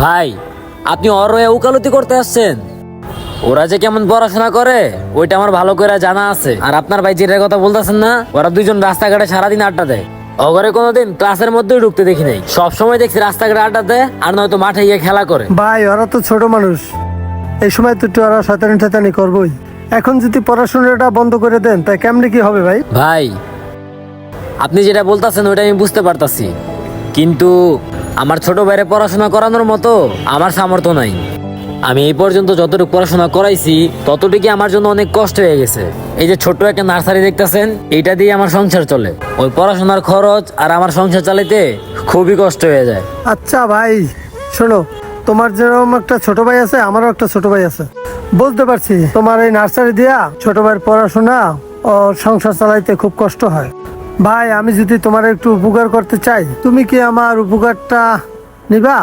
ভাই, আপনি অরয়ে উকালতি করতে আসছেন? ওরা যে কেমন পড়াশোনা করে ওইটা আমার ভালো করে জানা আছে। আর আপনার ভাই যেটার কথা বলতেছেন না, ওরা দুইজন রাস্তাঘাটে সারাদিন আড্ডা দেয়। অগরে কোনোদিন ক্লাসের মধ্যেই ঢুকতে দেখি নাই, সবসময় দেখছি রাস্তাঘাটে আড্ডা দেয় আর নয়তো মাঠে গিয়ে খেলা করে। ভাই ওরা তো ছোট মানুষ, এই সময় তো একটু ওরা শয়তানি ঠেতানি করবোই। এখন যদি পড়াশোনাটা বন্ধ করে দেন তাই কেমনে কি হবে ভাই? ভাই, আপনি যেটা বলতেছেন ওইটা আমি বুঝতে পারতাছি, কিন্তু আমার ছোট ভাইরে পড়াশোনা করানোর মতো আমার সামর্থ্য নাই। আমি এই পর্যন্ত যতটুকু পড়াশোনা করাইছি ততটুকু আমার জন্য অনেক কষ্ট হয়ে গেছে। এই যে ছোট্ট একটা নার্সারি দেখতেছেন, এইটা দিয়ে আমার সংসার চলে। ওই পড়াশোনার খরচ আর আমার সংসার চালাইতে খুবই কষ্ট হয়ে যায়। আচ্ছা ভাই শোনো, তোমার যেরকম একটা ছোট ভাই আছে আমারও একটা ছোট ভাই আছে, বুঝতে পারছি তোমার এই নার্সারি দিয়া ছোট ভাইয়ের পড়াশোনা ও সংসার চালাইতে খুব কষ্ট হয়। ভাই আমি যদি তোমার একটু উপকার করতে চাই, তুমি কি আমার উপকারটা নিবা?